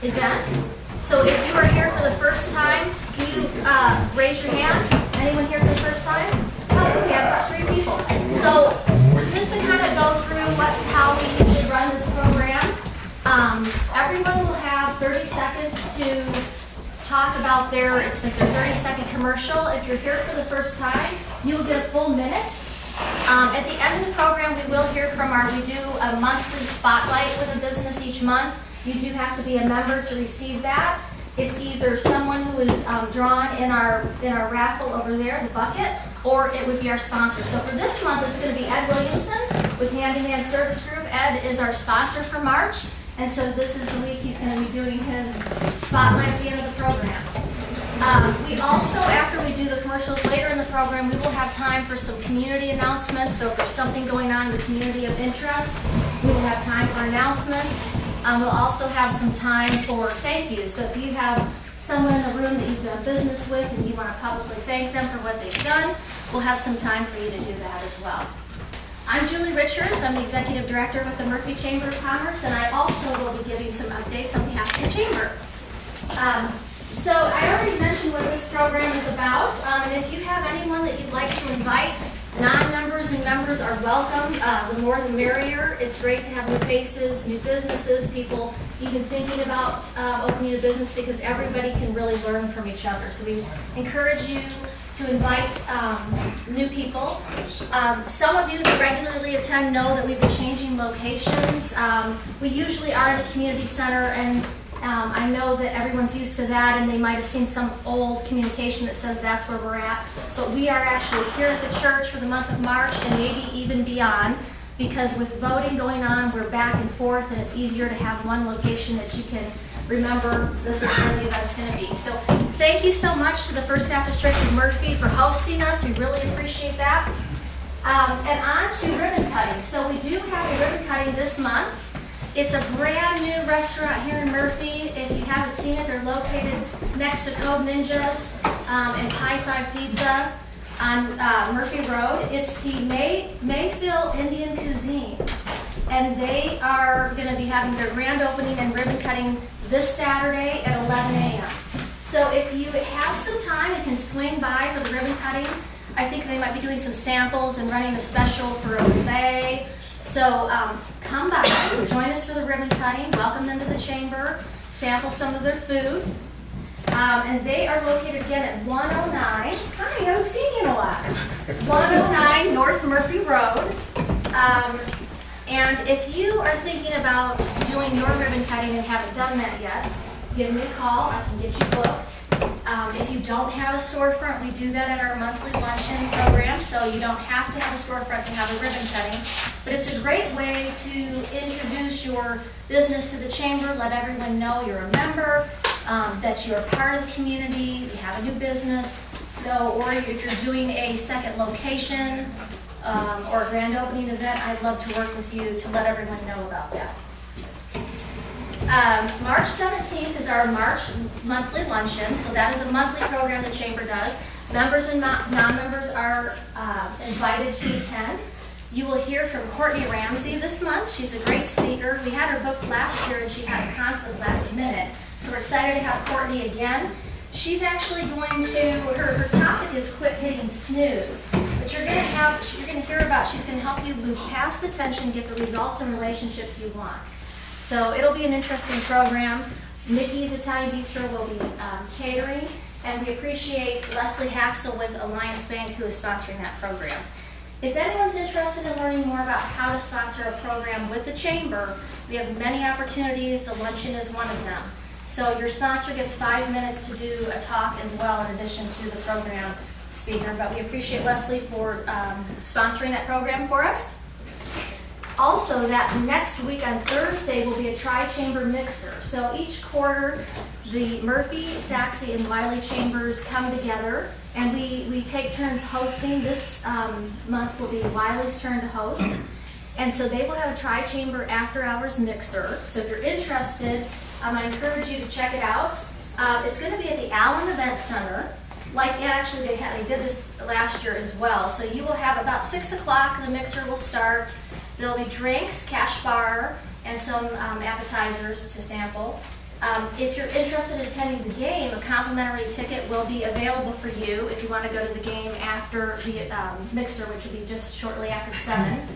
event. So if you are here for the first time, can you raise your hand? Anyone here for the first time? Oh, okay, I've got 3 people. So just to kind of go through how we usually run this program, everyone will have 30 seconds to talk about their 30-second commercial. If you're here for the first time, you will get a full minute. At the end of the program, we will hear from we do a monthly spotlight with a business each month. You do have to be a member to receive that. It's either someone who is drawn in our raffle over there, the bucket, or it would be our sponsor. So for this month, it's going to be Ed Williamson with Handyman Service Group. Ed is our sponsor for March, and so this is the week he's going to be doing his spotlight at the end of the program. We also, after we do the commercials later in the program, we will have time for some community announcements. So if there's something going on in the community of interest, we will have time for announcements. We'll also have some time for thank yous. So if you have someone in the room that you've done business with and you want to publicly thank them for what they've done, we'll have some time for you to do that as well. I'm Julie Richards. I'm the Executive Director with the Murphy Chamber of Commerce, and I also will be giving some updates on behalf of the Chamber. So I already mentioned what this program is about, and if you have anyone that you'd like to invite, non-members and members are welcome. The more the merrier. It's great to have new faces, new businesses, people even thinking about opening a business, because everybody can really learn from each other. So we encourage you to invite new people. Some of you that regularly attend know that we've been changing locations. We usually are in the community center, and I know that everyone's used to that, and they might have seen some old communication that says that's where we're at. But we are actually here at the church for the month of March and maybe even beyond, because with voting going on, we're back and forth, and it's easier to have one location that you can remember this is where the event's going to be. So thank you so much to the First Baptist Church of Murphy for hosting us. We really appreciate that. And on to ribbon cutting. So we do have a ribbon cutting this month. It's a brand new restaurant here in Murphy. If you haven't seen it, they're located next to Code Ninjas and Pie Five Pizza on Murphy Road. It's the Mayfield Indian Cuisine, and they are going to be having their grand opening and ribbon cutting this Saturday at 11 a.m. So if you have some time and can swing by for the ribbon cutting, I think they might be doing some samples and running a special for a buffet. So come by, join us for the ribbon cutting, welcome them to the chamber, sample some of their food. And they are located again at 109, hi, I haven't seen you in a while, 109 North Murphy Road. And if you are thinking about doing your ribbon cutting and haven't done that yet, give me a call, I can get you booked. If you don't have a storefront, we do that at our monthly luncheon program, so you don't have to have a storefront to have a ribbon cutting. But it's a great way to introduce your business to the chamber, let everyone know you're a member, that you're a part of the community, you have a new business. So, or if you're doing a second location or a grand opening event, I'd love to work with you to let everyone know about that. March 17th is our March monthly luncheon, so that is a monthly program the Chamber does. Members and non-members are invited to attend. You will hear from Courtney Ramsey this month. She's a great speaker. We had her booked last year and she had a conflict last minute, so we're excited to have Courtney again. She's actually going to, her topic is quit hitting snooze, but you're going to hear about, she's going to help you move past the tension, get the results and relationships you want. So it'll be an interesting program. Nikki's Italian Bistro will be catering, and we appreciate Leslie Haxel with Alliance Bank, who is sponsoring that program. If anyone's interested in learning more about how to sponsor a program with the Chamber, we have many opportunities. The luncheon is one of them. So your sponsor gets 5 minutes to do a talk as well, in addition to the program speaker. But we appreciate Leslie for sponsoring that program for us. Also, that next week on Thursday will be a tri-chamber mixer. So each quarter, the Murphy, Saxe, and Wiley chambers come together, and we take turns hosting. This month will be Wiley's turn to host. And so they will have a tri-chamber after-hours mixer. So if you're interested, I encourage you to check it out. It's going to be at the Allen Event Center. Actually, they did this last year as well. So you will have about 6 o'clock, the mixer will start. There'll be drinks, cash bar, and some appetizers to sample. If you're interested in attending the game, a complimentary ticket will be available for you if you want to go to the game after the mixer, which will be just shortly after 7.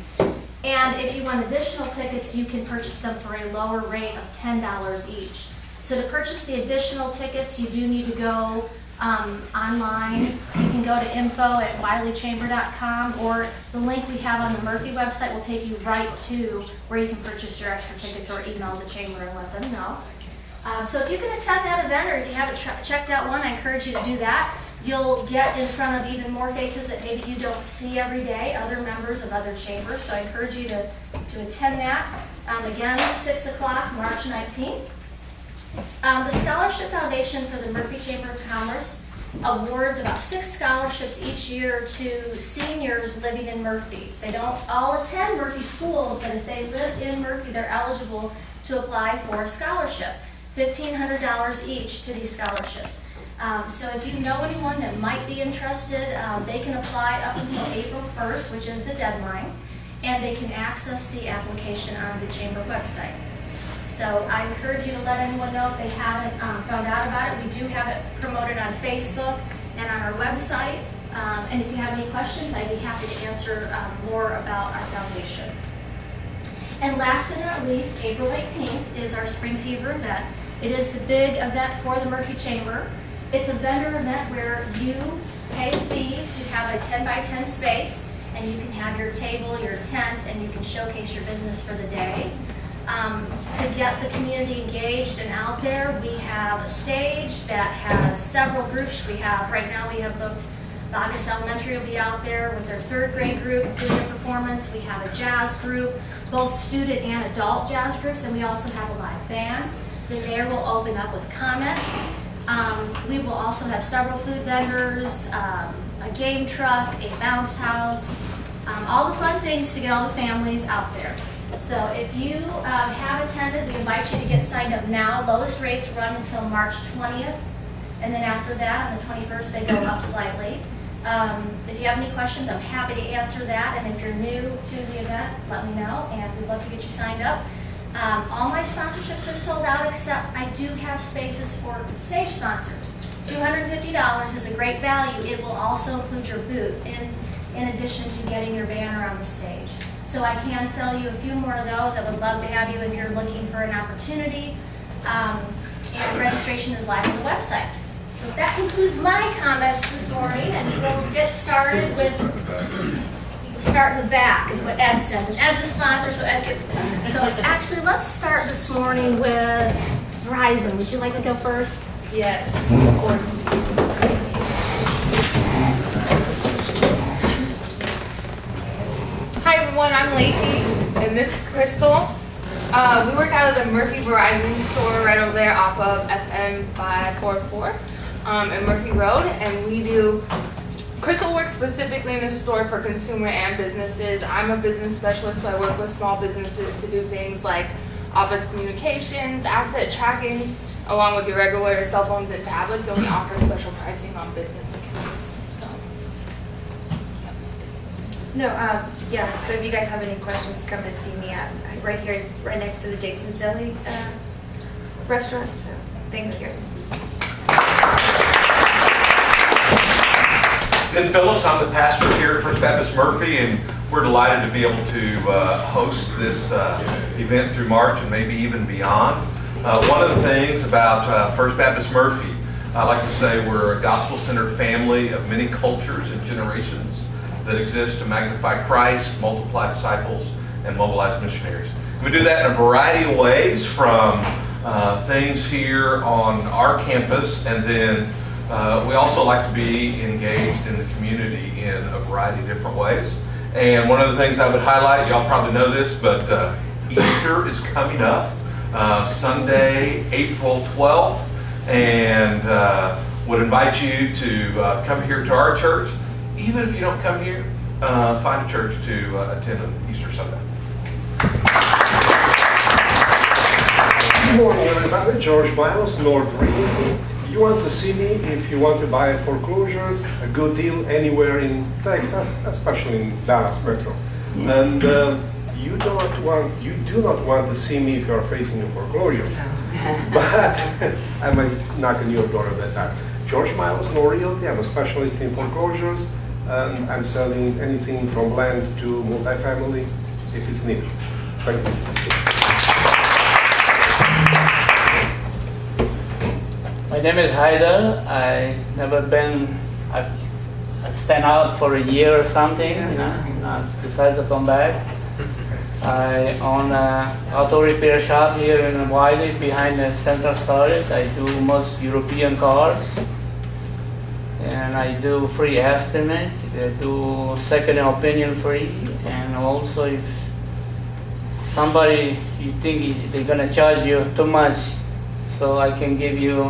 And if you want additional tickets, you can purchase them for a lower rate of $10 each. So to purchase the additional tickets, you do need to go online. You can go to info@wileychamber.com, or the link we have on the Murphy website will take you right to where you can purchase your extra tickets, or email the chamber and let them know. So if you can attend that event, or if you haven't checked out one, I encourage you to do that. You'll get in front of even more faces that maybe you don't see every day, other members of other chambers. So I encourage you to attend that. Again, 6 o'clock, March 19th. The Scholarship Foundation for the Murphy Chamber of Commerce awards about 6 scholarships each year to seniors living in Murphy. They don't all attend Murphy schools, but if they live in Murphy, they're eligible to apply for a scholarship. $1,500 each to these scholarships. So if you know anyone that might be interested, they can apply up until April 1st, which is the deadline, and they can access the application on the chamber website. So I encourage you to let anyone know if they haven't found out about it. We do have it promoted on Facebook and on our website. And if you have any questions, I'd be happy to answer more about our foundation. And last but not least, April 18th is our Spring Fever event. It is the big event for the Murphy Chamber. It's a vendor event where you pay a fee to have a 10 by 10 space, and you can have your table, your tent, and you can showcase your business for the day. To get the community engaged and out there, we have a stage that has several groups. Right now we have booked Bogus Elementary will be out there with their 3rd grade group doing a performance. We have a jazz group, both student and adult jazz groups, and we also have a live band. The mayor will open up with comments. We will also have several food vendors, a game truck, a bounce house, all the fun things to get all the families out there. So if you have attended, we invite you to get signed up now. Lowest rates run until March 20th, and then after that, on the 21st, they go up slightly. If you have any questions, I'm happy to answer that, and if you're new to the event, let me know, and we'd love to get you signed up. All my sponsorships are sold out, except I do have spaces for stage sponsors. $250 is a great value. It will also include your booth, in addition to getting your banner on the stage. So I can sell you a few more of those. I would love to have you if you're looking for an opportunity. And registration is live on the website. So that concludes my comments this morning, and we'll get started with, we'll start in the back, is what Ed says. And Ed's a sponsor, so Ed gets, so actually let's start this morning with Verizon. Would you like to go first? Yes, of course. Hi everyone, I'm Lacey, and this is Crystal. We work out of the Murphy Verizon store right over there off of FM 544 in Murphy Road, and we do, Crystal works specifically in the store for consumer and businesses. I'm a business specialist, so I work with small businesses to do things like office communications, asset tracking, along with your regular cell phones and tablets, and we offer special pricing on business accounts. Yeah, so if you guys have any questions, come and see me. I'm right here, right next to the Jason's Deli restaurant, so thank you. Ben Phillips, I'm the pastor here at First Baptist Murphy, and we're delighted to be able to host this event through March and maybe even beyond. One of the things about First Baptist Murphy, I like to say we're a gospel-centered family of many cultures and generations that exist to magnify Christ, multiply disciples, and mobilize missionaries. We do that in a variety of ways, from things here on our campus, and then we also like to be engaged in the community in a variety of different ways. And one of the things I would highlight, y'all probably know this, but Easter is coming up, Sunday, April 12th, and would invite you to come here to our church. Even if you don't come here, find a church to attend on Easter Sunday. Good morning, everybody. George Miles, North Reading. You want to see me if you want to buy foreclosures, a good deal anywhere in Texas, especially in Dallas Metro. And you do not want to see me if you are facing a foreclosure. but I might knock on your door at that time. George Miles, No Realty. I'm a specialist in foreclosures, and I'm selling anything from land to multifamily if it's needed. Thank you. My name is Haider. I stand out for a year or something, I decided to come back. I own an auto repair shop here in Wiley behind the Central Storage. I do most European cars. And I do free estimate. I do second opinion free. And also if somebody, you think they're gonna charge you too much, so I can give you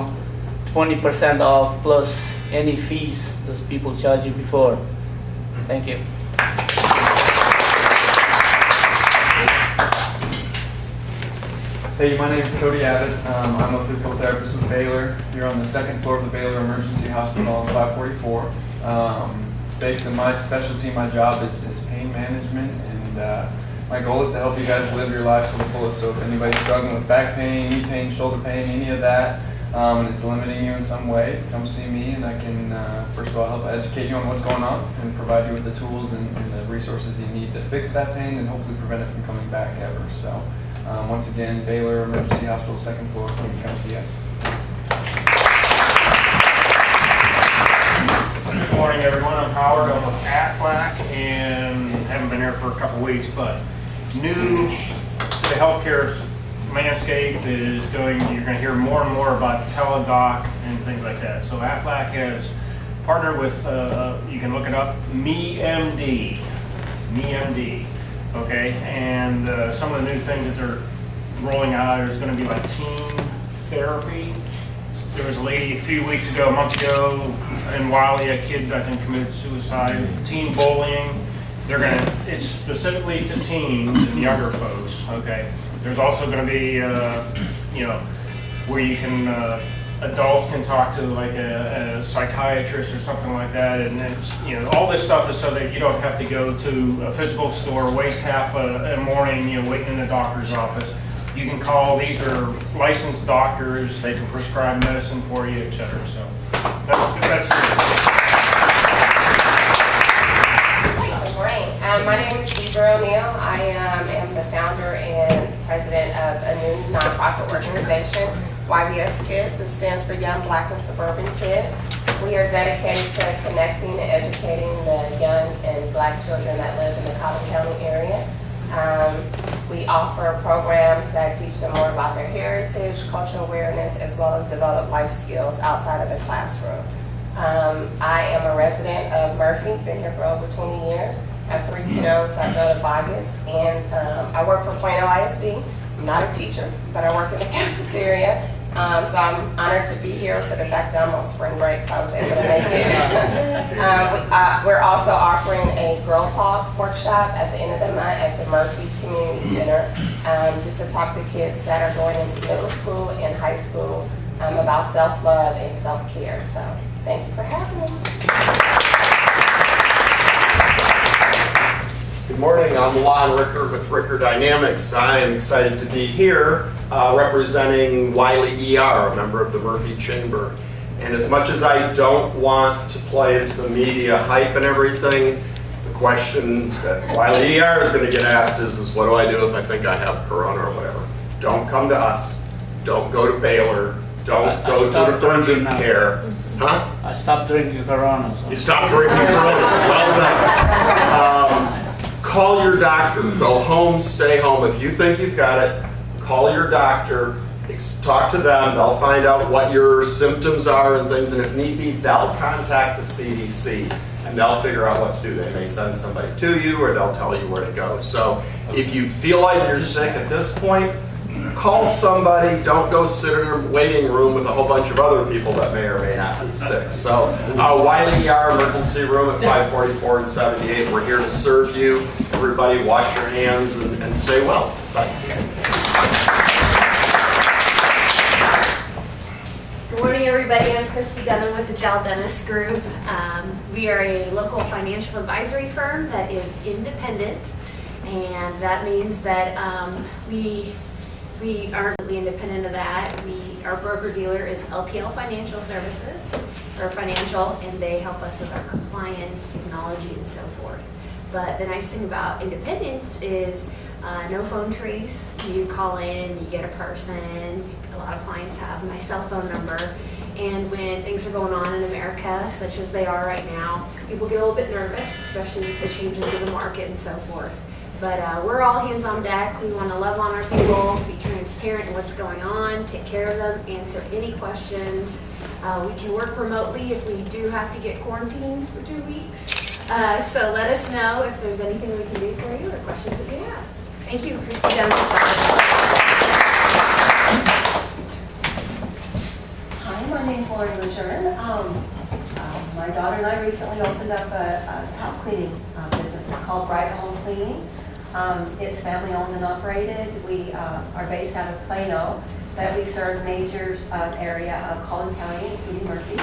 20% off plus any fees those people charge you before. Thank you. Hey, my name is Cody Abbott. I'm a physical therapist with Baylor. Here on the second floor of the Baylor Emergency Hospital on 544. Basically, my specialty, my job is pain management, and my goal is to help you guys live your lives to the fullest. So if anybody's struggling with back pain, knee pain, shoulder pain, any of that, and it's limiting you in some way, come see me, and I can, first of all, help educate you on what's going on and provide you with the tools and the resources you need to fix that pain and hopefully prevent it from coming back ever. So. Once again, Baylor Emergency Hospital, second floor, come see us. Good morning, everyone. I'm Howard. I'm with Aflac and haven't been here for a couple weeks, but new to the healthcare landscape is you're going to hear more and more about teledoc and things like that. So Aflac has partnered with, you can look it up, MeMD. Okay, and some of the new things that they're rolling out is going to be like teen therapy. There was a lady a few weeks ago, a month ago, in Wiley, a kid I think committed suicide. Teen bullying. It's specifically to teens and younger folks. Okay, there's also going to be, where you can. Adults can talk to like a psychiatrist or something like that, and it's, all this stuff is so that you don't have to go to a physical store, waste half a morning, waiting in the doctor's office. You can call, these are licensed doctors, they can prescribe medicine for you, etc. So that's Good morning. My name is Deidre O'Neill. I am the founder and president of a new nonprofit organization, YBS Kids. It stands for Young Black and Suburban Kids. We are dedicated to connecting and educating the young and Black children that live in the Collin County area. We offer programs that teach them more about their heritage, cultural awareness, as well as develop life skills outside of the classroom. I am a resident of Murphy, been here for over 20 years. I have 3 kiddos that go to Bogus, and I work for Plano ISD. I'm not a teacher, but I work in the cafeteria. So I'm honored to be here for the fact that I'm on spring break, so I was able to make it. We're also offering a Girl Talk workshop at the end of the month at the Murphy Community Center, just to talk to kids that are going into middle school and high school about self-love and self-care. So thank you for having me. Good morning, I'm Lon Ricker with Ricker Dynamics. I am excited to be here representing Wiley ER, a member of the Murphy Chamber. And as much as I don't want to play into the media hype and everything, the question that Wiley ER is going to get asked is what do I do if I think I have corona or whatever? Don't come to us. Don't go to Baylor. Don't go to urgent care. Huh? I stopped drinking Corona. So. You stopped drinking Corona. Well done. Call your doctor. Go home, stay home. If you think you've got it, call your doctor. Talk to them. They'll find out what your symptoms are and things. And if need be, they'll contact the CDC and they'll figure out what to do. They may send somebody to you or they'll tell you where to go. So if you feel like you're sick at this point, call somebody. Don't go sit in a waiting room with a whole bunch of other people that may or may not be sick. So Wiley ER emergency room at 544 and 78. We're here to serve you. Everybody wash your hands and stay well. Thanks. Good morning, everybody. I'm Christy Dunham with the Gel Dentist Group. We are a local financial advisory firm that is independent, and that means that we We are completely independent of that. Our broker dealer is LPL Financial Services, or financial, and they help us with our compliance, technology, and so forth. But the nice thing about independence is no phone trees. You call in, you get a person. A lot of clients have my cell phone number. And when things are going on in America, such as they are right now, people get a little bit nervous, especially with the changes in the market and so forth. But we're all hands on deck. We want to love on our people, be transparent in what's going on, take care of them, answer any questions. We can work remotely if we do have to get quarantined for 2 weeks. So let us know if there's anything we can do for you or questions that you have. Thank you, Christy Dennis. Hi, my name's Lori Lejeune. My daughter and I recently opened up a house cleaning business. It's called Bright Home Cleaning. It's family owned and operated. We are based out of Plano, but we serve major area of Collin County, including Murphy.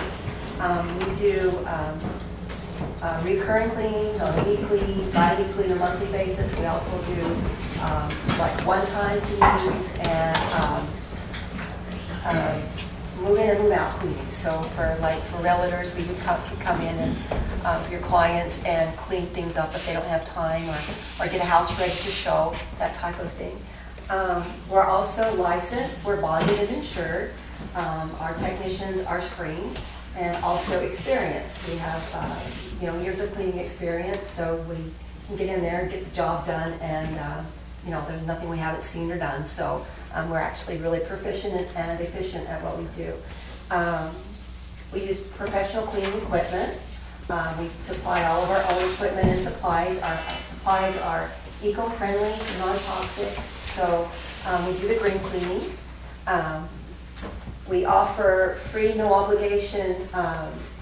We do recurring cleanings on a weekly, bi-weekly, or monthly basis. We also do like one-time cleanings and move in and move out cleaning. So for realtors, we would come in and for your clients and clean things up if they don't have time or get a house ready to show, that type of thing. We're also licensed, we're bonded and insured. Our technicians are screened and also experienced. We have years of cleaning experience, so we can get in there, get the job done, and there's nothing we haven't seen or done. So we're actually really proficient and efficient at what we do. We use professional cleaning equipment. We supply all of our own equipment and supplies. Our supplies are eco-friendly, non-toxic. So we do the green cleaning. We offer free, no obligation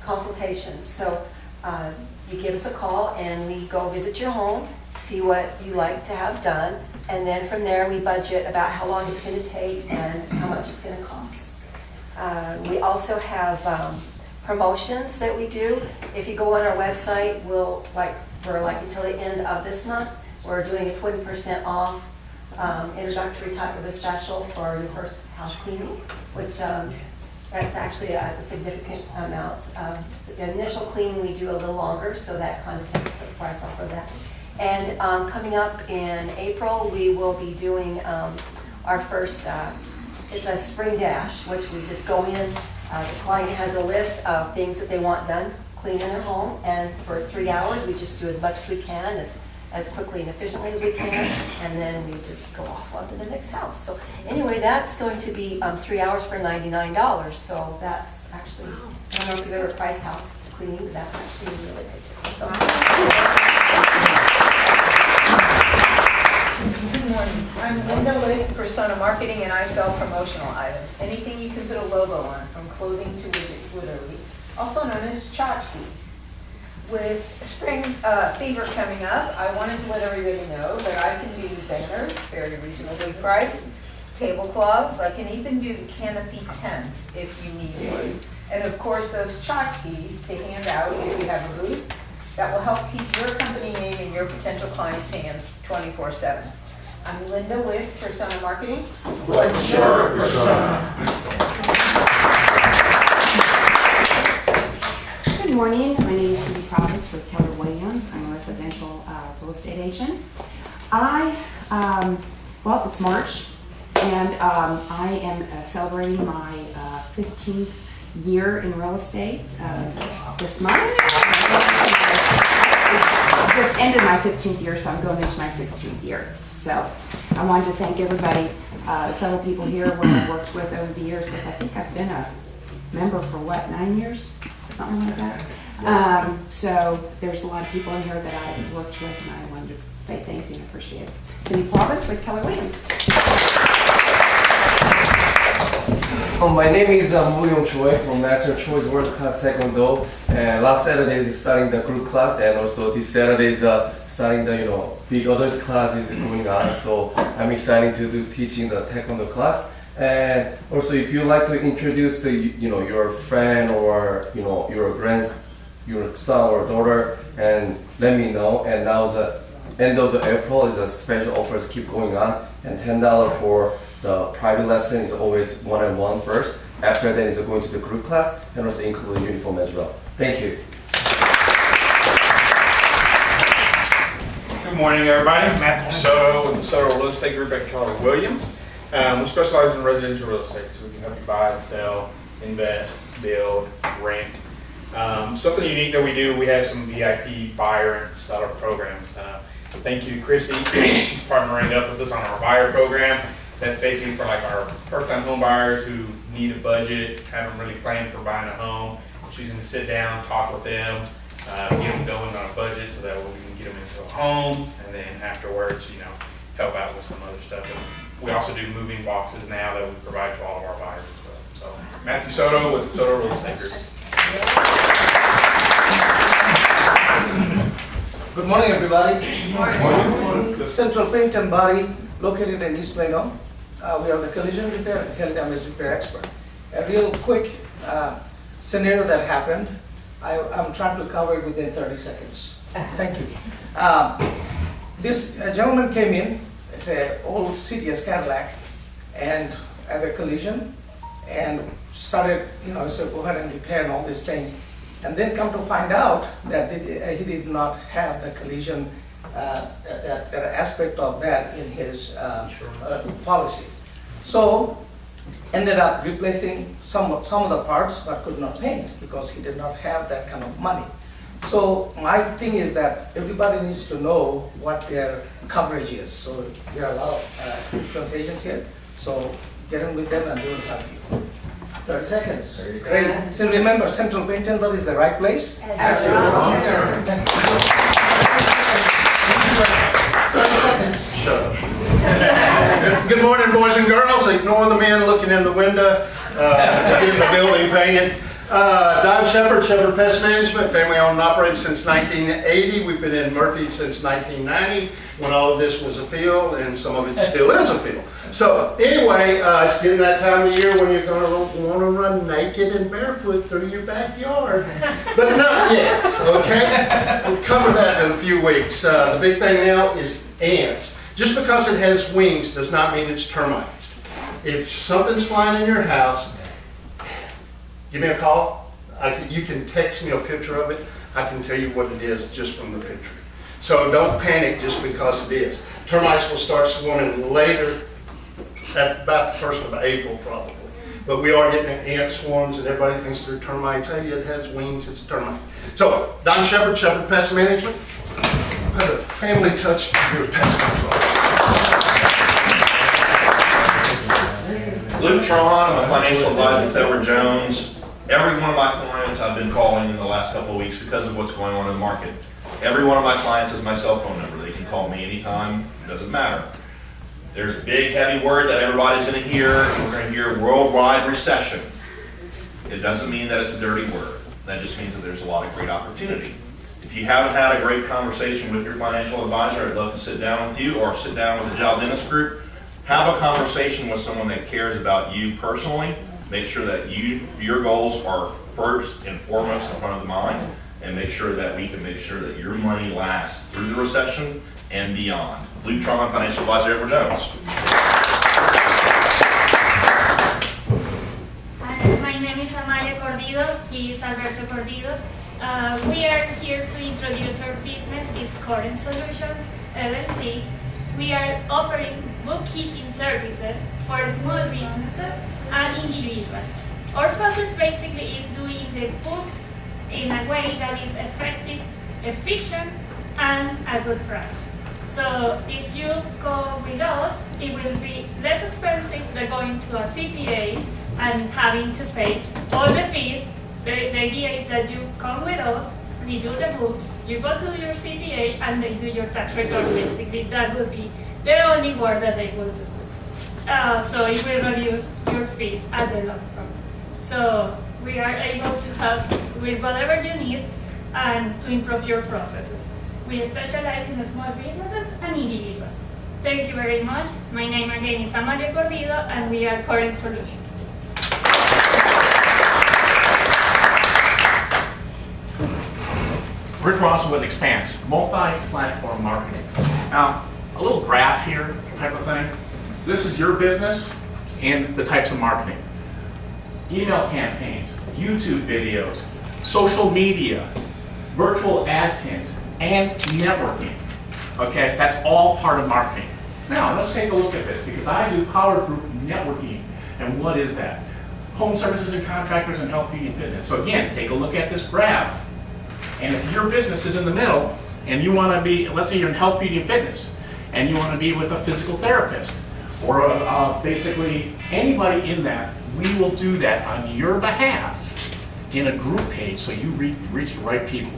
consultations. So you give us a call and we go visit your home, see what you like to have done, and then from there we budget about how long it's going to take and how much it's going to cost. We also have promotions that we do. If you go on our website, until the end of this month, we're doing a 20% off introductory type of a special for your first house cleaning, which that's actually a significant amount. The initial cleaning we do a little longer, so that kind of takes the price off of that. And coming up in April, we will be doing our first, it's a spring dash, which we just go in, the client has a list of things that they want done, clean in their home, and for 3 hours, we just do as much as we can, as quickly and efficiently as we can, and then we just go off onto the next house. So anyway, that's going to be 3 hours for $99, so that's actually, I don't know if you've ever priced house cleaning, but that's actually a really good job. So, good morning. I'm Linda with Persona Marketing, and I sell promotional items. Anything you can put a logo on, from clothing to widgets, literally. Also known as tchotchkes. With spring fever coming up, I wanted to let everybody know that I can do banners, very reasonably priced, tablecloths. I can even do the canopy tent if you need one. And of course, those tchotchkes to hand out if you have a booth. That will help keep your company name in your potential clients' hands 24/7. I'm Linda with Persona Marketing. What's your persona? Good morning. My name is Cindy Providence with Keller Williams. I'm a residential real estate agent. It's March, and I am celebrating my 15th year in real estate this month. I just ended my 15th year, so I'm going into my 16th year. So I wanted to thank everybody, several people here where I've worked with over the years, because I think I've been a member for 9 years? Something like that. So there's a lot of people in here that I've worked with, and I wanted to say thank you and appreciate it. Cindy Providence with Keller Williams. My name is William Choi from Master Choice World Class Taekwondo. Last Saturday is starting the group class, and also this Saturday is starting the big adult class is going on. So I'm excited to do teaching the Taekwondo class. And also, if you like to introduce to your friend or your son or daughter, and let me know. And now the end of the April is a special offers keep going on, and $10 for the private lesson is always one-on-one first. After that is going to the group class and also include uniform as well. Thank you. Good morning, everybody. Matthew Soto with the Soto Real Estate Group at Keller Williams. We specialize in residential real estate, so we can help you buy, sell, invest, build, rent. Something unique that we do, we have some VIP buyer and seller programs. Thank you, Christy. She's partnering up with us on our buyer program. That's basically for like our first-time home buyers who need a budget, haven't really planned for buying a home. She's going to sit down, talk with them, get them going on a budget so that we can get them into a home, and then afterwards, help out with some other stuff. And we also do moving boxes now that we provide to all of our buyers as well. So Matthew Soto with the Soto Real Estate Group. Good morning, everybody. Good morning. The Central Paint and Body, located in East Plano. We are the collision repair and hail damage repair expert. A real quick scenario that happened. I'm trying to cover it within 30 seconds. Thank you. This gentleman came in. It's an old CTS Cadillac, and had a collision, and started, said go ahead and repair and all this thing. And then come to find out that he did not have the collision, that aspect of that in his policy. So ended up replacing some of the parts, but could not paint because he did not have that kind of money. So my thing is that everybody needs to know what their coverage is. So there are a lot of insurance agents here. So get in with them and they will help you. 30 seconds. Great. So remember, Central Paint and Body is the right place. After long term. 30 seconds. Shut up. Good morning, boys and girls. Ignore the man looking in the window, getting the building painted. Don Shepard, Shepard Pest Management, family owned and operated since 1980. We've been in Murphy since 1990, when all of this was a field, and some of it still is a field. So anyway, it's getting that time of year when you're going to want to run naked and barefoot through your backyard. But not yet, okay? We'll cover that in a few weeks. The big thing now is ants. Just because it has wings does not mean it's termites. If something's flying in your house, give me a call. You can text me a picture of it. I can tell you what it is just from the picture. So don't panic just because it is. Termites will start swarming later, at about the 1st of April probably. But we are getting ant swarms and everybody thinks they're termites. Hey, it has wings, it's a termite. So, Don Shepard, Shepard Pest Management. Put a family touch to your pest control. Luke Tron, I'm a financial advisor with Edward Jones. Every one of my clients I've been calling in the last couple of weeks because of what's going on in the market. Every one of my clients has my cell phone number. They can call me anytime, it doesn't matter. There's a big heavy word that everybody's going to hear. We're going to hear worldwide recession. It doesn't mean that it's a dirty word. That just means that there's a lot of great opportunity. If you haven't had a great conversation with your financial advisor, I'd love to sit down with you or sit down with the Job Dentist Group. Have a conversation with someone that cares about you personally. Make sure that your goals are first and foremost in front of the mind, and make sure that we can make sure that your money lasts through the recession and beyond. Luke Tron, Financial Advisor, Edward Jones. My name is Amalia Cordido. He is Alberto Cordido. We are here to introduce our business. It's Current Solutions, LLC. We are offering bookkeeping services for small businesses and individuals. Our focus basically is doing the books in a way that is effective, efficient, and a good price. So if you go with us, it will be less expensive than going to a CPA and having to pay all the fees. The idea is that you come with us, we do the books, you go to your CPA, and they do your tax return. Basically, that would be the only work that they will do. So it will reduce your fees at the long run. So we are able to help with whatever you need and to improve your processes. We specialize in small businesses and individuals. Thank you very much. My name again is Amalia Cordido, and we are Current Solutions. Rick Rawson with Expanse, multi-platform marketing. Now, a little graph here type of thing. This is your business and the types of marketing. Email campaigns, YouTube videos, social media, virtual ad pins, and networking. Okay, that's all part of marketing. Now, let's take a look at this, because I do power group networking. And what is that? Home services and contractors and health, beauty, and fitness. So again, take a look at this graph. And if your business is in the middle, and you want to be, let's say you're in health, beauty, and fitness, and you want to be with a physical therapist, or basically anybody in that, we will do that on your behalf in a group page so you reach the right people.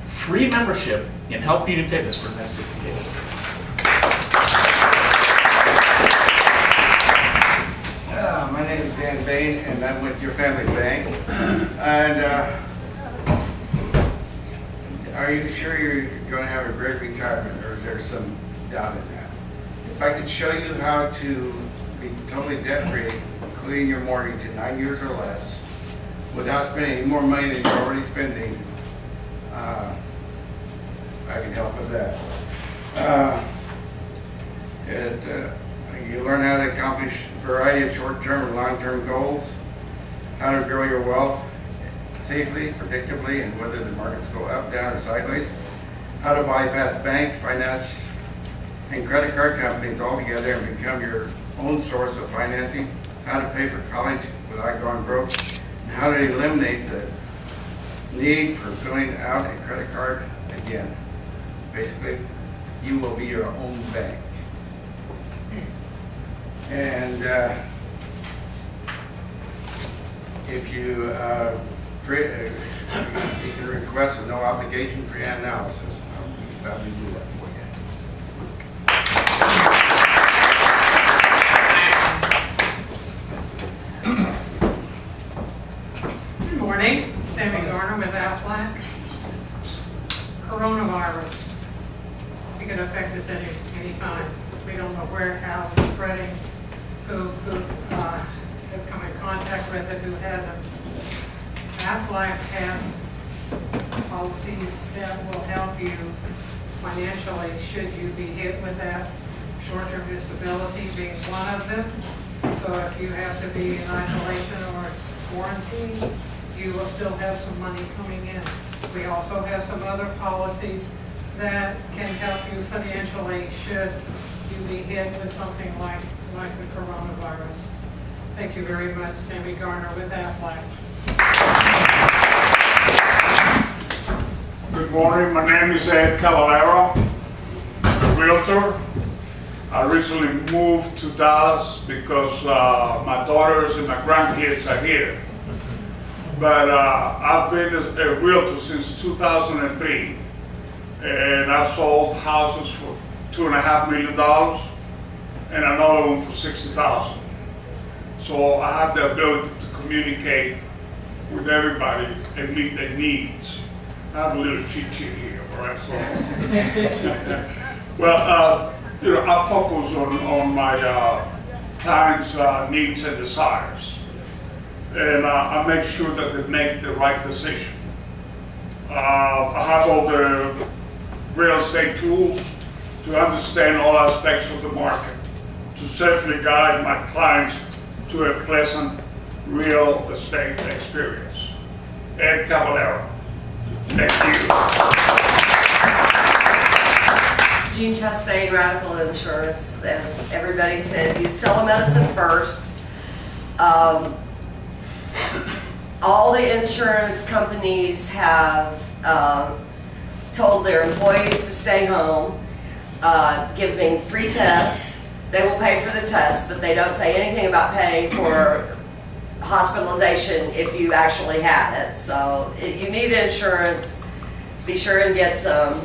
Free membership in health, beauty, and fitness for the next 60 days. My name is Dan Bain, and I'm with Your Family Bank. And are you sure you're going to have a great retirement, or is there some doubt in that? If I could show you how to be totally debt-free, including your mortgage in 9 years or less, without spending any more money than you're already spending, I can help with that. You learn how to accomplish a variety of short-term and long-term goals, how to grow your wealth safely, predictably, and whether the markets go up, down, or sideways, how to bypass banks, finance, and credit card companies altogether and become your own source of financing, how to pay for college without going broke, and how to eliminate the need for filling out a credit card again. Basically, you will be your own bank. And if you you can request a no obligation pre-analysis, we can probably do that for you. Good morning, Sammy Garner with Aflac. Coronavirus, it can affect us any time. We don't know where, how it's spreading, who has come in contact with it, who hasn't. Aflac has policies that will help you financially should you be hit with that, short-term disability being one of them. So if you have to be in isolation or quarantine, you will still have some money coming in. We also have some other policies that can help you financially should you be hit with something like the coronavirus. Thank you very much, Sammy Garner with Aflac. Good morning, my name is Ed Cavallero, a realtor. I recently moved to Dallas because my daughters and my grandkids are here. But I've been a realtor since 2003, and I've sold houses for $2.5 million and another one for $60,000. So I have the ability to communicate with everybody and meet their needs. I have a little cheat sheet here, all right? So, well, I focus on my clients' needs and desires, and I make sure that they make the right decision. I have all the real estate tools to understand all aspects of the market, to safely guide my clients to a pleasant real estate experience. Ed Cavallero. Thank you. Jean Chastain, Radical Insurance. As everybody said, use telemedicine first. All the insurance companies have told their employees to stay home, giving free tests. They will pay for the test, but they don't say anything about paying for hospitalization if you actually have it. So if you need insurance, be sure and get some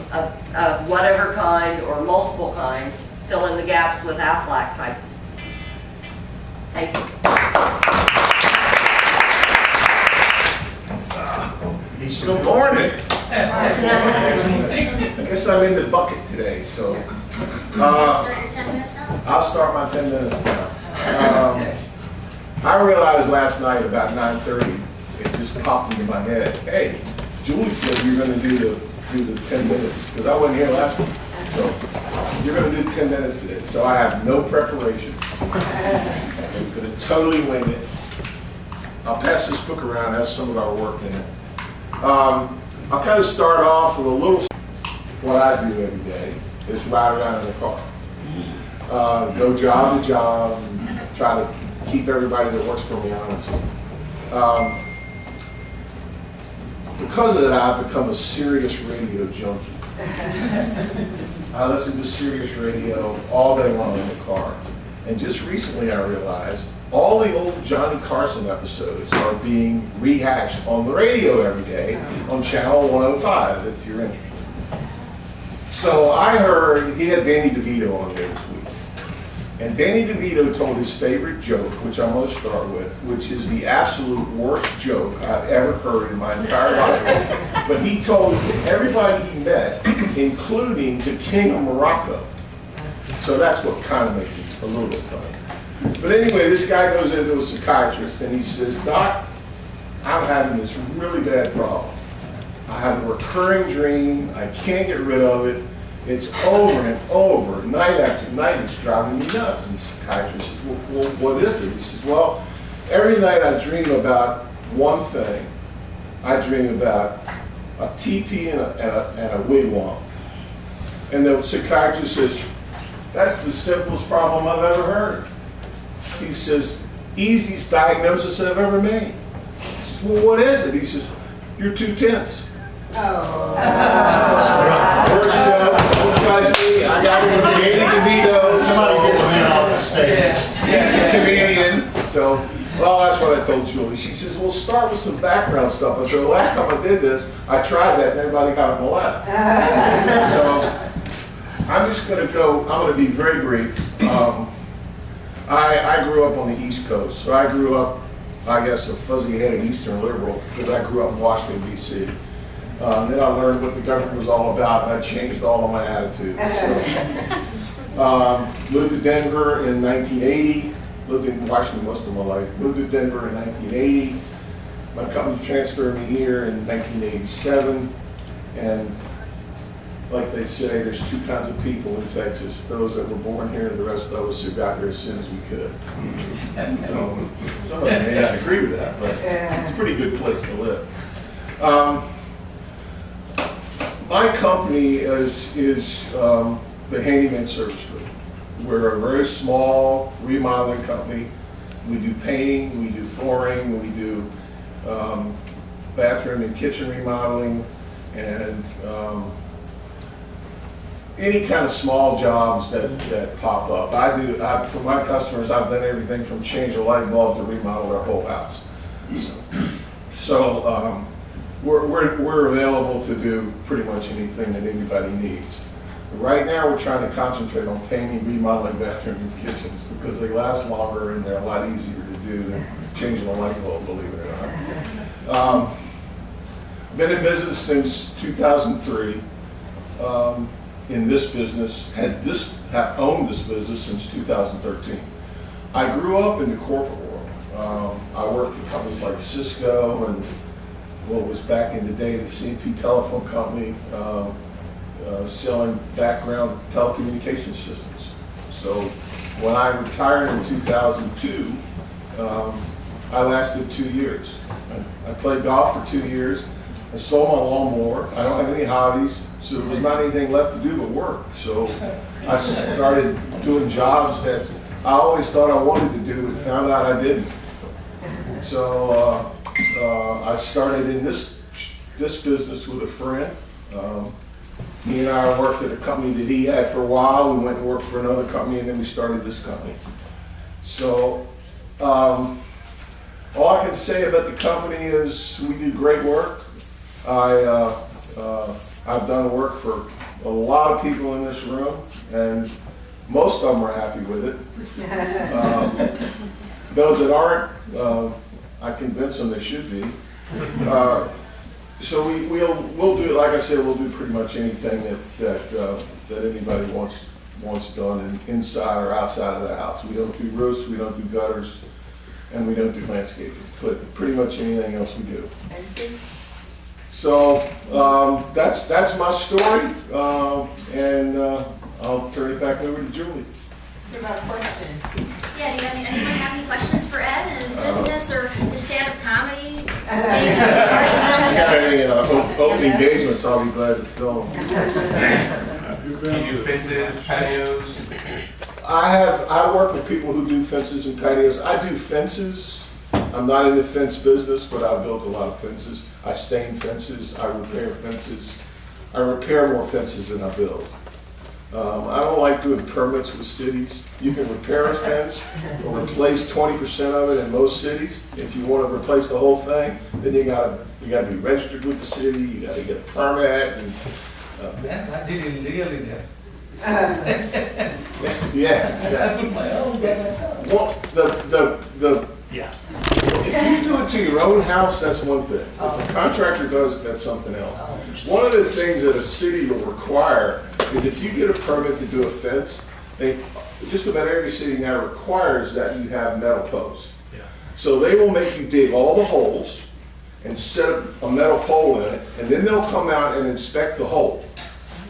of whatever kind or multiple kinds. Fill in the gaps with Aflac type. Thank you. Good morning. I guess I'm in the bucket today, so. Start your 10 minutes now? I'll start my 10 minutes now. I realized last night about 9:30, it just popped into my head, hey, Julie said you're going to do the 10 minutes, because I wasn't here last week. So you're going to do 10 minutes today. So I have no preparation. We're going to totally wing it. I'll pass this book around, it has some of our work in it. I'll kind of start off with a little, what I do every day is ride around in the car. Go job to job, and try to keep everybody that works for me honest. Because of that, I've become a serious radio junkie. I listen to Sirius radio all day long in the car. And just recently I realized all the old Johnny Carson episodes are being rehashed on the radio every day on channel 105, if you're interested. So I heard he had Danny DeVito on there this week. And Danny DeVito told his favorite joke, which I'm going to start with, which is the absolute worst joke I've ever heard in my entire life. But he told everybody he met, including the King of Morocco. So that's what kind of makes it a little bit funny. But anyway, this guy goes into a psychiatrist and he says, Doc, I'm having this really bad problem. I have a recurring dream. I can't get rid of it. It's over and over, night after night. It's driving me nuts. And the psychiatrist says, well, what is it? He says, well, every night I dream about one thing. I dream about a teepee and a wigwam. And the psychiatrist says, that's the simplest problem I've ever heard. He says, easiest diagnosis I've ever made. He says, well, what is it? He says, you're too tense. Oh. First this guy's me. I got him from Danny DeVito. Somebody get me off the stage. He's the comedian. So, well, that's what I told Julie. She says, well, start with some background stuff. I said, the last time I did this, I tried that and everybody got up and laughed. So, I'm just going to go, I'm going to be very brief. I grew up on the East Coast. So I grew up, I guess, a fuzzy-headed Eastern liberal because I grew up in Washington, D.C. Then I learned what the government was all about, and I changed all of my attitudes. So, moved to Denver in 1980. Lived in Washington most of my life. Moved to Denver in 1980. My company transferred me here in 1987. And like they say, there's two kinds of people in Texas. Those that were born here and the rest of us who got here as soon as we could. So some of them may not agree with that, but it's a pretty good place to live. My company is the Handyman Service Group. We're a very small remodeling company. We do painting, we do flooring, we do bathroom and kitchen remodeling, and any kind of small jobs that pop up. For my customers, I've done everything from change a light bulb to remodel their whole house. So we're available to do pretty much anything that anybody needs. Right now, we're trying to concentrate on painting, remodeling bathroom and kitchens because they last longer and they're a lot easier to do than changing a light bulb, believe it or not. Been in business since 2003. In this business, have owned this business since 2013. I grew up in the corporate world. I worked for companies like Cisco and what was back in the day the CMP telephone company, selling background telecommunication systems. So when I retired in 2002, I lasted 2 years. I played golf for 2 years. I sold my lawnmower. I don't have any hobbies, so there was not anything left to do but work. So I started doing jobs that I always thought I wanted to do and found out I didn't. So I started in this business with a friend. He and I worked at a company that he had for a while. We went and worked for another company, and then we started this company. So all I can say about the company is we do great work. I've done work for a lot of people in this room, and most of them are happy with it. Those that aren't, I convince them they should be. So we'll do, like I said, we'll do pretty much anything that anybody wants done inside or outside of the house. We don't do roofs, we don't do gutters, and we don't do landscaping. But pretty much anything else we do. So that's my story, and I'll turn it back over to Julie. What about questions? Yeah, do you have anyone have any questions for Ed and his business or his stand-up comedy? If you got any open engagements, I'll be glad to film. You do fences, patios? I work with people who do fences and patios. I do fences. I'm not in the fence business, but I've built a lot of fences. I stain fences, I repair fences. I repair more fences than I build. I don't like doing permits with cities. You can repair a fence or replace 20% of it in most cities. If you want to replace the whole thing, then you gotta be registered with the city, you gotta get a permit. And, I did it illegally there. yeah, exactly. I put my own by myself. Well, if you do it to your own house, that's one thing. If a contractor does it, that's something else. One of the things that a city will require is if you get a permit to do a fence, just about every city now requires that you have metal posts. So they will make you dig all the holes and set a metal pole in it, and then they'll come out and inspect the hole.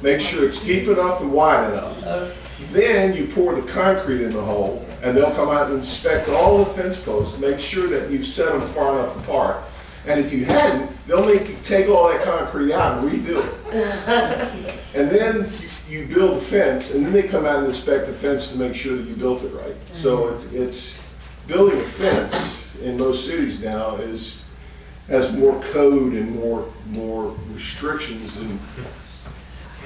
Make sure it's deep enough and wide enough. Then you pour the concrete in the hole, and they'll come out and inspect all the fence posts, make sure that you've set them far enough apart. And if you hadn't, they'll make you take all that concrete out and rebuild it. And then you build the fence, and then they come out and inspect the fence to make sure that you built it right. So it's building a fence in most cities now has more code and more restrictions than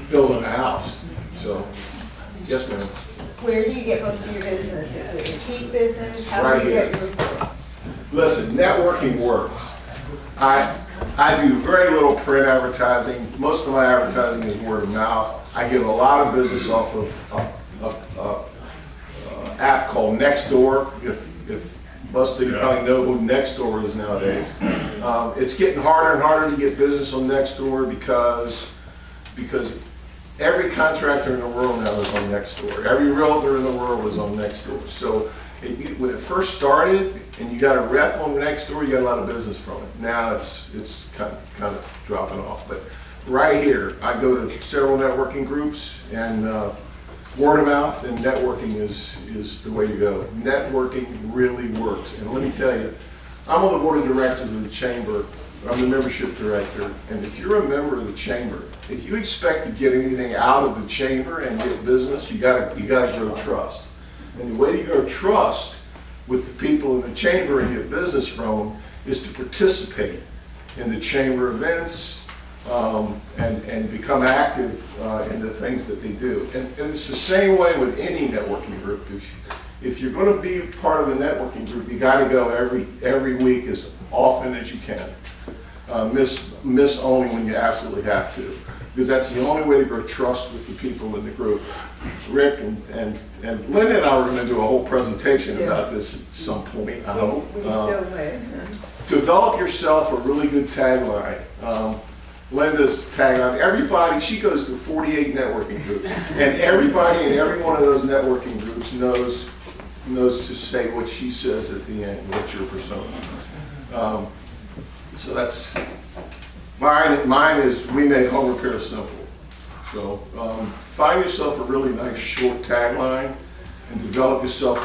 building a house. So, yes, ma'am. Where do you get most of your business? Is it a repeat business? How Right do you here. get your? Listen, networking works. I do very little print advertising. Most of my advertising is word of mouth. I get a lot of business off of an app called Nextdoor. If most of you probably know who Nextdoor is nowadays. It's getting harder and harder to get business on Nextdoor because every contractor in the world now is on Nextdoor. Every realtor in the world is on Nextdoor. So when it first started and you got a rep on Nextdoor, you got a lot of business from it. Now it's kind of dropping off. But right here, I go to several networking groups, and word of mouth and networking is the way to go. Networking really works. And let me tell you, I'm on the board of directors of the chamber. I'm the membership director. And if you're a member of the chamber, if you expect to get anything out of the chamber and get business, you gotta grow trust. And the way you grow trust with the people in the chamber and get business from them is to participate in the chamber events and become active in the things that they do. And it's the same way with any networking group. If you're going to be part of a networking group, you got to go every week as often as you can. Miss only when you absolutely have to, because that's the only way to grow trust with the people in the group. Rick and Linda and I were going to do a whole presentation about this at some point, I hope. We still may. Develop yourself a really good tagline. Linda's tagline, everybody, she goes to 48 networking groups, and everybody in every one of those networking groups knows to say what she says at the end, what's your persona. So that's, mine is, we make home repair simple. So find yourself a really nice short tagline and develop yourself a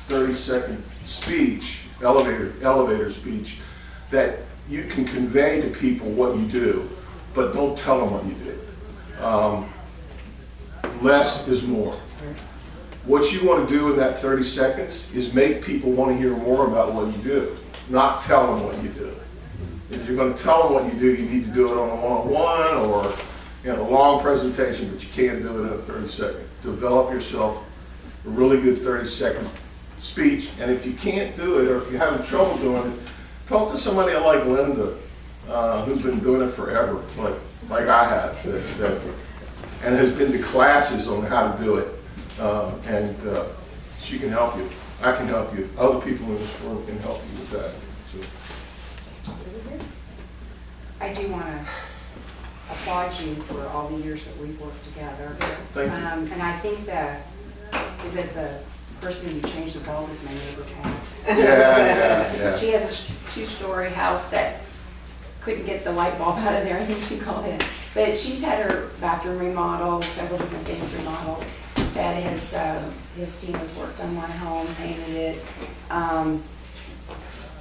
30-second speech, elevator speech, that you can convey to people what you do, but don't tell them what you do. Less is more. What you want to do in that 30 seconds is make people want to hear more about what you do, not tell them what you do. If you're going to tell them what you do, you need to do it on a one-on-one or a long presentation, but you can't do it in a 30-second. Develop yourself a really good 30-second speech, and if you can't do it, or if you're having trouble doing it, talk to somebody like Linda, who's been doing it forever, like I have, and has been to classes on how to do it, and she can help you. I can help you. Other people in this room can help you with that. So. I do want to applaud you for all the years that we've worked together. Thank you. And I think is it the person who changed the bulb is my neighbor Pam. Yeah. She has a two-story house that couldn't get the light bulb out of there. I think she called in. But she's had her bathroom remodeled, several different things remodeled. that his team has worked on my home, painted it.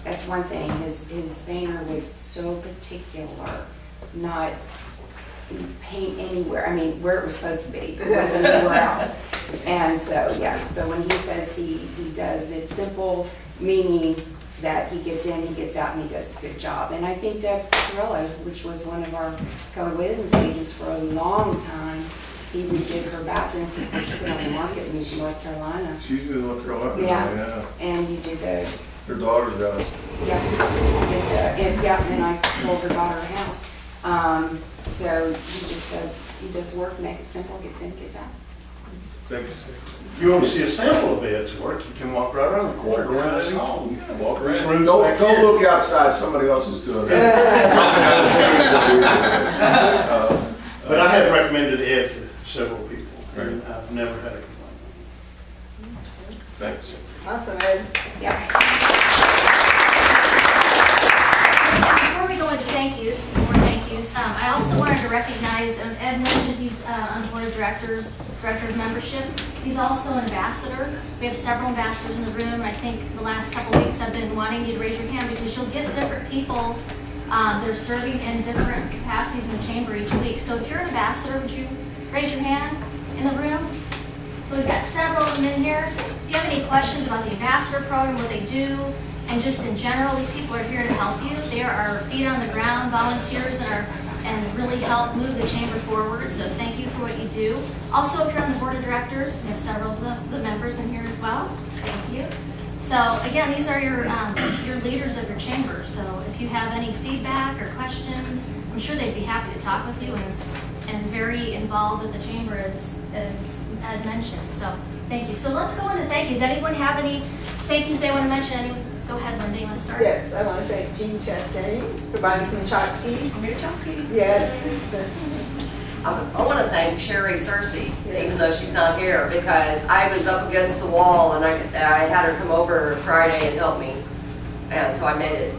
That's one thing. His painter was so particular, not paint anywhere. I mean, where it was supposed to be. It wasn't anywhere else. And so, yes, so when he says he does it simple, meaning that he gets in, he gets out, and he does a good job. And I think Deb Torella, which was one of our Keller Williams agents for a long time, he redid her bathrooms before she put on the market in North Carolina. She's in North Carolina, Yeah. And you did the, Her daughter does. yeah, and I sold her daughter a house. So he does work, make it simple, gets in, gets out. Thanks. If you want to see a sample of Ed's work, you can walk right around the corner. Walk around. That's all. Yeah, walk There's around. rooms Go back here. look outside, somebody else is doing it. But I have recommended Ed to several people, and I've never had a complaint. Thanks. Awesome, Ed. Yeah. Before we go into thank yous, I also wanted to recognize, Ed mentioned he's on the board of directors, director of membership. He's also an ambassador. We have several ambassadors in the room, and I think the last couple of weeks I've been wanting you to raise your hand because you'll get different people that are serving in different capacities in the chamber each week. So if you're an ambassador, would you raise your hand in the room? So we've got several of them in here. If you have any questions about the ambassador program, what they do, and just in general, these people are here to help you. They are our feet on the ground volunteers and really help move the chamber forward. So thank you for what you do. Also, if you're on the board of directors, we have several of the members in here as well. Thank you. So again, these are your leaders of your chamber. So if you have any feedback or questions, I'm sure they'd be happy to talk with you and very involved with the chamber as Ed mentioned. So thank you. So let's go into thank yous. Anyone have any thank yous they want to mention? Anyone? Go ahead, Linda, you want to start? Yes, I want to thank Jean Chastain for buying me some tchotchkes. Yes. I want to thank Sherry Cersei, even though she's not here, because I was up against the wall and I had her come over Friday and help me. And so I made it.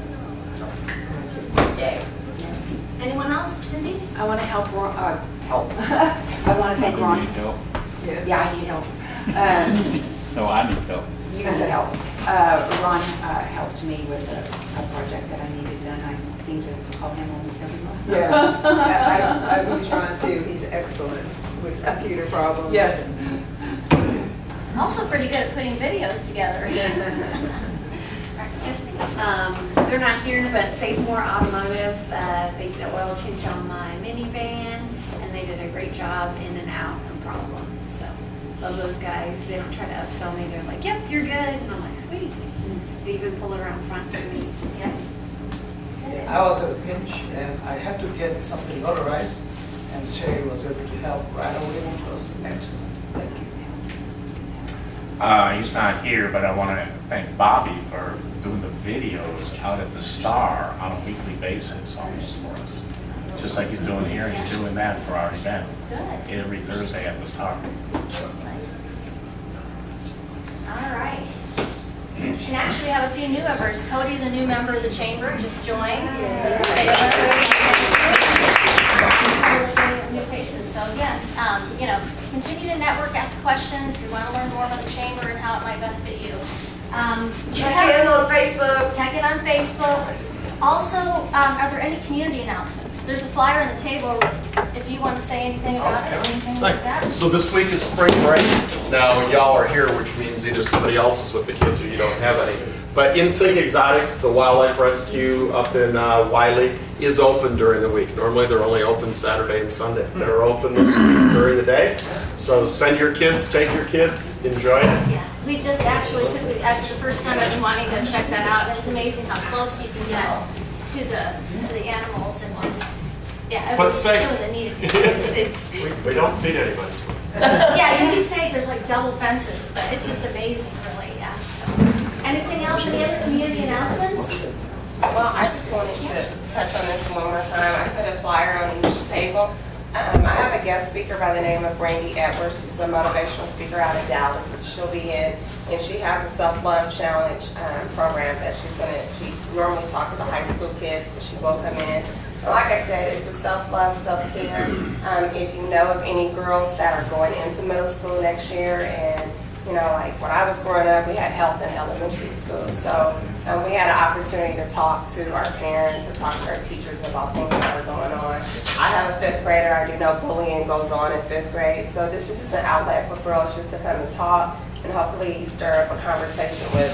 Yay. Anyone else? Cindy? I want to help. I want to thank Ron. You need help? Yes. Yeah, I need help. No, I need help. You need help. Ron helped me with a project that I needed done. I seem to call him almost every month. Yeah, I've used Ron too. He's excellent with computer problems. Yes. I'm also pretty good at putting videos together. They're not here, but Save More Automotive, they did an oil change on my minivan, and they did a great job in and out, no problem. So, love those guys. They don't try to upsell me. They're like, yep, you're good. And I'm like, sweet. They even pull it around front for me. Yeah. I was at a pinch and I had to get something notarized, and Sherry was able to help right away, which was excellent. Thank you. He's not here, but I want to thank Bobby for doing the videos out at the Star on a weekly basis almost for us. Just like he's doing here, he's doing that for our event every Thursday at the Star. Nice. All right. And actually, we have a few new members. Cody's a new member of the chamber, just joined. New faces. So again, continue to network, ask questions if you want to learn more about the chamber and how it might benefit you. Check in on Facebook. Check it on Facebook. Also, are there any community announcements? There's a flyer on the table if you want to say anything about it or anything like that. So this week is spring break. Now y'all are here, which means either somebody else is with the kids or you don't have any. But Insync Exotics, the wildlife rescue up in Wiley, is open during the week. Normally they're only open Saturday and Sunday. They're open this week during the day. So send your kids, take your kids, enjoy it. Yeah, we just actually took it after the first time I've been wanting to check that out. It was amazing how close you can get to the animals and just, yeah, it was a neat experience. We don't feed anybody. Yeah, you'll be safe. There's like double fences, but it's just amazing, really. Yeah. So, anything else? Any other community announcements? Well, I just wanted to touch on this one more time. I put a flyer on each table. I have a guest speaker by the name of Brandy Edwards, who's a motivational speaker out of Dallas. She'll be in, and she has a self-love challenge program that she normally talks to high school kids, but she will come in And like I said, it's a self-love, self-care. If you know of any girls that are going into middle school next year, and you know, like when I was growing up, we had health in elementary school. So we had an opportunity to talk to our parents and talk to our teachers about things that were going on. I have a 5th grader. I do know bullying goes on in 5th grade. So this is just an outlet for girls just to come and talk and hopefully stir up a conversation with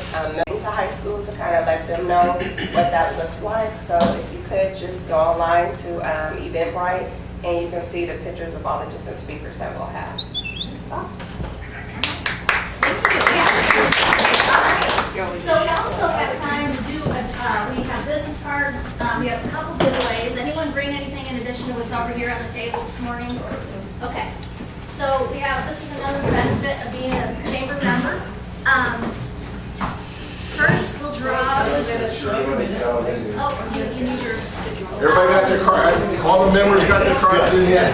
to high school to kind of let them know what that looks like. So if you could just go online to Eventbrite and you can see the pictures of all the different speakers that we'll have. So we also have time to do, we have business cards, we have a couple giveaways. Anyone bring anything in addition to what's over here on the table this morning? Okay, so we have, this is another benefit of being a chamber member. First, we'll draw. Oh, you need yours. Everybody got their card, all the members got their cards in here.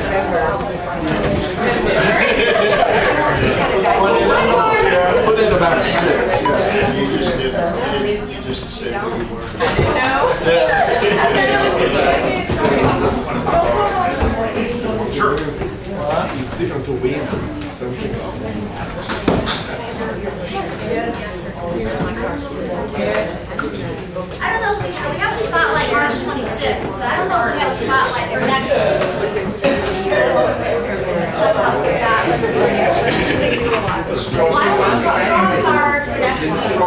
Yeah, put in about 6, yeah. You just did, you just said who you were. I didn't know. Sure. I don't know if we have a spotlight March 26th, but I don't know if we have a spotlight for next week. Somehow forgot. Why don't we draw a card for next week's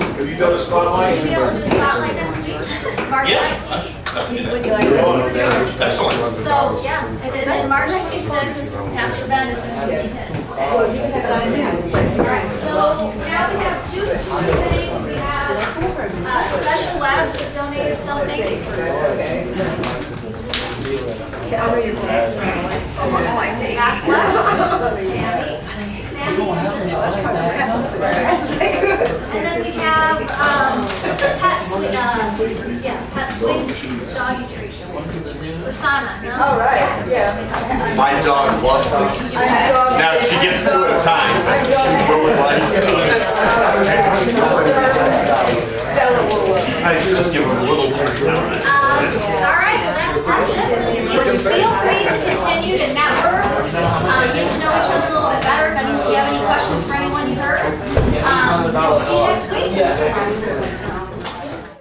Have you got a spotlight? Would you be able to do a spotlight next week? March 19th? Would you like to? Excellent. So, yeah, and then March 26th, Pastor Ben is going to be his. Well, you can have it on there. All right, so now we have two things. We have Special Webs has donated something. I know you're going to. I like to Sammy. And then we have Pet Sweets doggy treats. Persona, no? All right, yeah. My dog loves these. Now she gets 2 at a time. She really likes these. I just give them a little treat. All right, well that's it for this week. Feel free to continue to network, get to know each other a little bit better. If you have any questions for anyone you heard, we'll see you next week.